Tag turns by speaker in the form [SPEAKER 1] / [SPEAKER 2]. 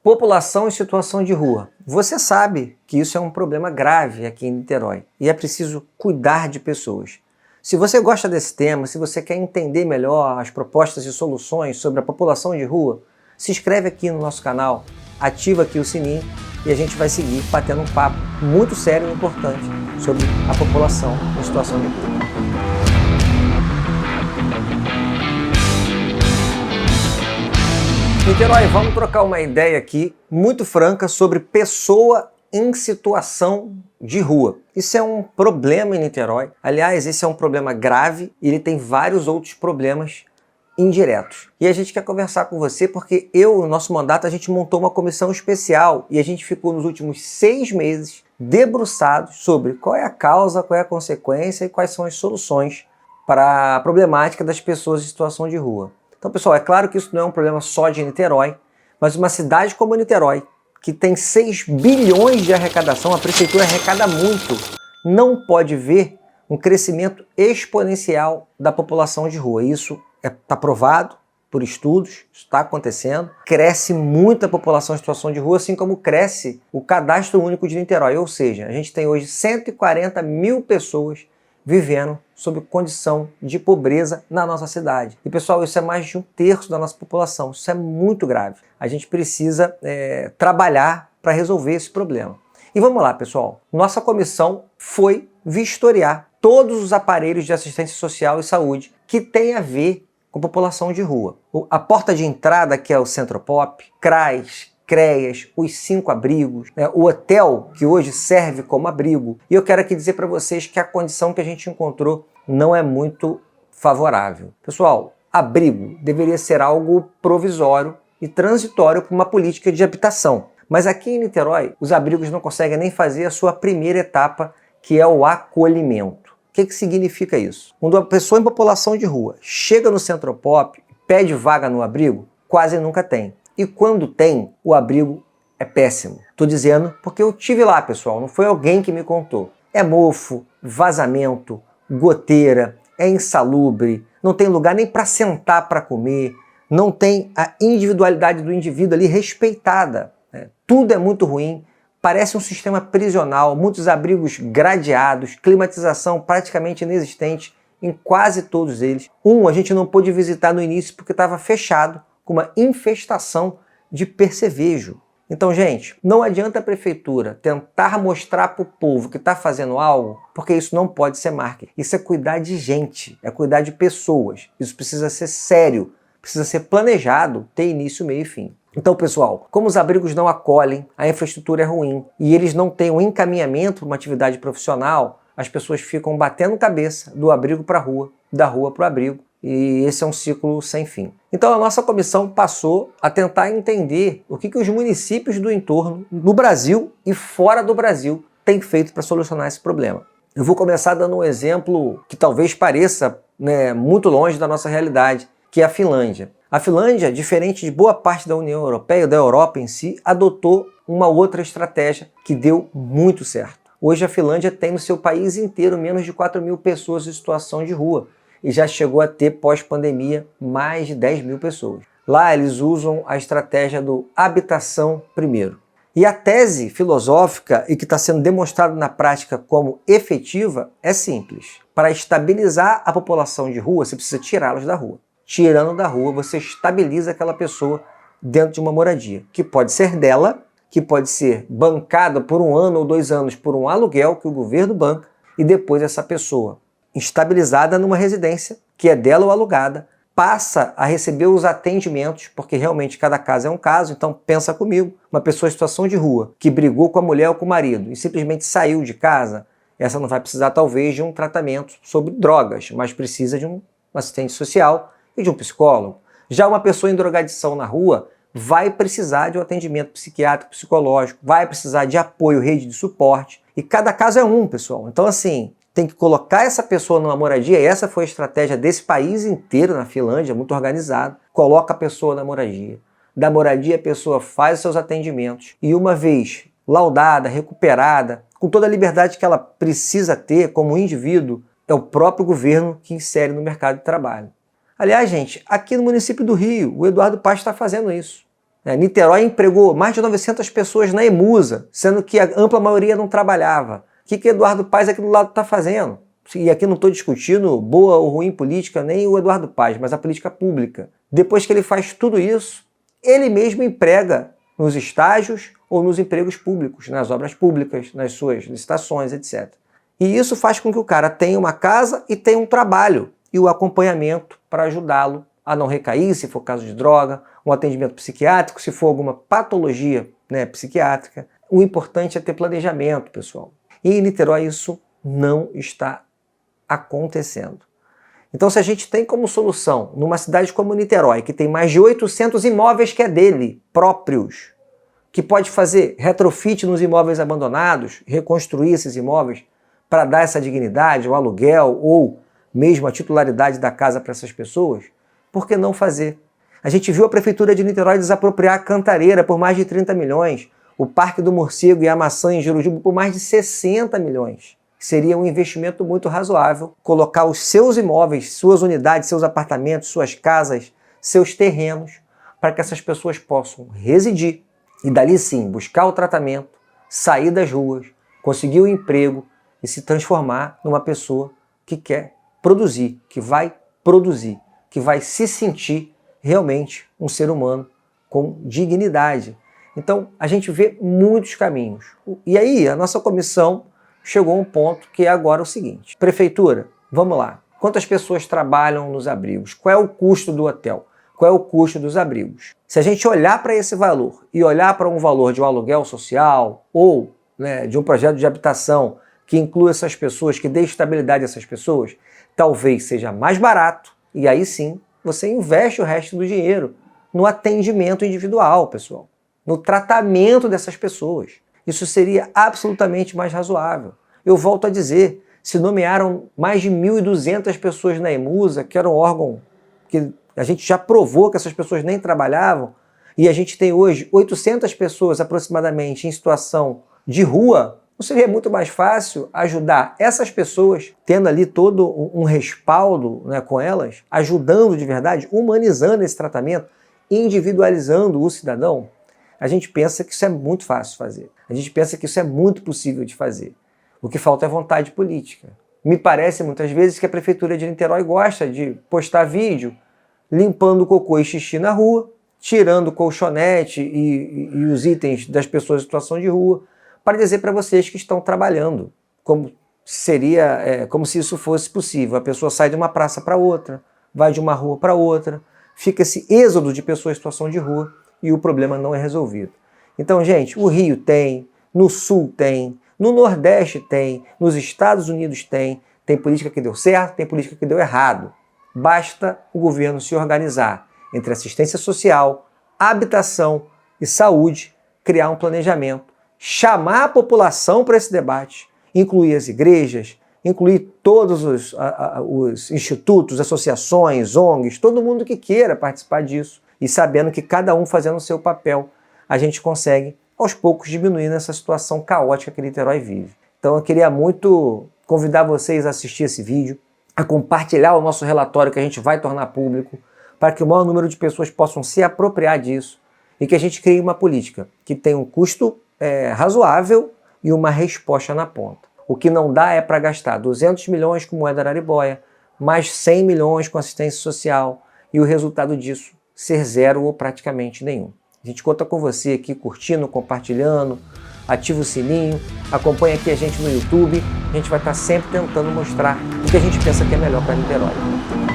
[SPEAKER 1] População em situação de rua. Você sabe que isso é um problema grave aqui em Niterói e é preciso cuidar de pessoas. Se você gosta desse tema, se você quer entender melhor as propostas e soluções sobre a população de rua, se inscreve aqui no nosso canal, ativa aqui o sininho e a gente vai seguir batendo um papo muito sério e importante sobre a população em situação de rua. Niterói, vamos trocar uma ideia aqui muito franca sobre pessoa em situação de rua. Isso é um problema em Niterói. Aliás, esse é um problema grave e ele tem vários outros problemas indiretos. E a gente quer conversar com você porque no nosso mandato, a gente montou uma comissão especial e a gente ficou nos últimos 6 meses debruçados sobre qual é a causa, qual é a consequência e quais são as soluções para a problemática das pessoas em situação de rua. Então, pessoal, é claro que isso não é um problema só de Niterói, mas uma cidade como Niterói, que tem 6 bilhões de arrecadação, a prefeitura arrecada muito, não pode ver um crescimento exponencial da população de rua. Isso está provado por estudos, está acontecendo. Cresce muito a população em situação de rua, assim como cresce o Cadastro Único de Niterói. Ou seja, a gente tem hoje 140 mil pessoas vivendo sob condição de pobreza na nossa cidade. E pessoal, isso é mais de 1/3 da nossa população. Isso é muito grave. A gente precisa trabalhar para resolver esse problema. E vamos lá, pessoal. Nossa comissão foi vistoriar todos os aparelhos de assistência social e saúde que têm a ver com população de rua. A porta de entrada, que é o Centropop, CRAS, CREAS, os 5 abrigos, o hotel que hoje serve como abrigo. E eu quero aqui dizer para vocês que a condição que a gente encontrou não é muito favorável. Pessoal, abrigo deveria ser algo provisório e transitório para uma política de habitação. Mas aqui em Niterói, os abrigos não conseguem nem fazer a sua primeira etapa, que é o acolhimento. O que significa isso? Quando uma pessoa em população de rua chega no Centropop e pede vaga no abrigo, quase nunca tem. E quando tem, o abrigo é péssimo. Estou dizendo porque eu tive lá, pessoal, não foi alguém que me contou. É mofo, vazamento, goteira, é insalubre, não tem lugar nem para sentar para comer, não tem a individualidade do indivíduo ali respeitada. Tudo é muito ruim, parece um sistema prisional, muitos abrigos gradeados, climatização praticamente inexistente em quase todos eles. A gente não pôde visitar no início porque estava fechado, com uma infestação de percevejo. Então, gente, não adianta a prefeitura tentar mostrar para o povo que está fazendo algo, porque isso não pode ser marketing. Isso é cuidar de gente, é cuidar de pessoas. Isso precisa ser sério, precisa ser planejado, ter início, meio e fim. Então, pessoal, como os abrigos não acolhem, a infraestrutura é ruim e eles não têm um encaminhamento para uma atividade profissional, as pessoas ficam batendo cabeça do abrigo para a rua, da rua para o abrigo. E esse é um ciclo sem fim. Então a nossa comissão passou a tentar entender o que os municípios do entorno, no Brasil e fora do Brasil, têm feito para solucionar esse problema. Eu vou começar dando um exemplo que talvez pareça muito longe da nossa realidade, que é a Finlândia. A Finlândia, diferente de boa parte da União Europeia, da Europa em si, adotou uma outra estratégia que deu muito certo. Hoje a Finlândia tem no seu país inteiro menos de 4 mil pessoas em situação de rua. E já chegou a ter, pós-pandemia, mais de 10 mil pessoas. Lá eles usam a estratégia do habitação primeiro. E a tese filosófica, e que está sendo demonstrada na prática como efetiva, é simples. Para estabilizar a população de rua, você precisa tirá-los da rua. Tirando da rua, você estabiliza aquela pessoa dentro de uma moradia, que pode ser dela, que pode ser bancada por 1 ano ou 2 anos por um aluguel que o governo banca, e depois essa pessoa, estabilizada numa residência, que é dela ou alugada, passa a receber os atendimentos, porque realmente cada caso é um caso, então pensa comigo, uma pessoa em situação de rua, que brigou com a mulher ou com o marido e simplesmente saiu de casa, essa não vai precisar talvez de um tratamento sobre drogas, mas precisa de um assistente social e de um psicólogo. Já uma pessoa em drogadição na rua vai precisar de um atendimento psiquiátrico, psicológico, vai precisar de apoio, rede de suporte, e cada caso é um, pessoal. Então assim, tem que colocar essa pessoa numa moradia, e essa foi a estratégia desse país inteiro na Finlândia, muito organizado. Coloca a pessoa na moradia. Da moradia a pessoa faz os seus atendimentos e uma vez laudada, recuperada, com toda a liberdade que ela precisa ter como indivíduo, é o próprio governo que insere no mercado de trabalho. Aliás, gente, aqui no município do Rio, o Eduardo Paes está fazendo isso. Niterói empregou mais de 900 pessoas na Emusa, sendo que a ampla maioria não trabalhava. O que Eduardo Paes aqui do lado está fazendo? E aqui não estou discutindo boa ou ruim política, nem o Eduardo Paes, mas a política pública. Depois que ele faz tudo isso, ele mesmo emprega nos estágios ou nos empregos públicos, nas obras públicas, nas suas licitações, etc. E isso faz com que o cara tenha uma casa e tenha um trabalho e o acompanhamento para ajudá-lo a não recair, se for caso de droga, um atendimento psiquiátrico, se for alguma patologia, psiquiátrica. O importante é ter planejamento, pessoal. E em Niterói isso não está acontecendo. Então, se a gente tem como solução, numa cidade como Niterói, que tem mais de 800 imóveis que é dele, próprios, que pode fazer retrofit nos imóveis abandonados, reconstruir esses imóveis para dar essa dignidade, o aluguel ou mesmo a titularidade da casa para essas pessoas, por que não fazer? A gente viu a Prefeitura de Niterói desapropriar a Cantareira por mais de 30 milhões, o Parque do Morcego e a Maçã em Jurujuba por mais de 60 milhões. Seria um investimento muito razoável colocar os seus imóveis, suas unidades, seus apartamentos, suas casas, seus terrenos, para que essas pessoas possam residir e dali sim buscar o tratamento, sair das ruas, conseguir um emprego e se transformar numa pessoa que quer produzir, que vai se sentir realmente um ser humano com dignidade. Então a gente vê muitos caminhos. E aí a nossa comissão chegou a um ponto que é agora o seguinte: Prefeitura, vamos lá, quantas pessoas trabalham nos abrigos? Qual é o custo do hotel? Qual é o custo dos abrigos? Se a gente olhar para esse valor e olhar para um valor de um aluguel social ou de um projeto de habitação que inclua essas pessoas, que dê estabilidade a essas pessoas, talvez seja mais barato e aí sim você investe o resto do dinheiro no atendimento individual, pessoal, no tratamento dessas pessoas. Isso seria absolutamente mais razoável. Eu volto a dizer, se nomearam mais de 1.200 pessoas na Emusa, que era um órgão que a gente já provou que essas pessoas nem trabalhavam, e a gente tem hoje 800 pessoas aproximadamente em situação de rua, não seria muito mais fácil ajudar essas pessoas, tendo ali todo um respaldo com elas, ajudando de verdade, humanizando esse tratamento, individualizando o cidadão? A gente pensa que isso é muito fácil de fazer. A gente pensa que isso é muito possível de fazer. O que falta é vontade política. Me parece muitas vezes que a Prefeitura de Niterói gosta de postar vídeo limpando cocô e xixi na rua, tirando colchonete e os itens das pessoas em situação de rua, para dizer para vocês que estão trabalhando, como se isso fosse possível. A pessoa sai de uma praça para outra, vai de uma rua para outra, fica esse êxodo de pessoas em situação de rua e o problema não é resolvido. Então, gente, o Rio tem, no Sul tem, no Nordeste tem, nos Estados Unidos tem política que deu certo, tem política que deu errado. Basta o governo se organizar entre assistência social, habitação e saúde, criar um planejamento, chamar a população para esse debate, incluir as igrejas, incluir todos os institutos, associações, ONGs, todo mundo que queira participar disso, e sabendo que cada um fazendo o seu papel, a gente consegue, aos poucos, diminuir essa situação caótica que Niterói vive. Então eu queria muito convidar vocês a assistir esse vídeo, a compartilhar o nosso relatório que a gente vai tornar público, para que o maior número de pessoas possam se apropriar disso e que a gente crie uma política que tenha um custo razoável e uma resposta na ponta. O que não dá é para gastar 200 milhões com moeda araribóia, mais 100 milhões com assistência social e o resultado disso ser zero ou praticamente nenhum. A gente conta com você aqui curtindo, compartilhando, ativa o sininho, acompanha aqui a gente no YouTube, a gente vai estar sempre tentando mostrar o que a gente pensa que é melhor para Niterói.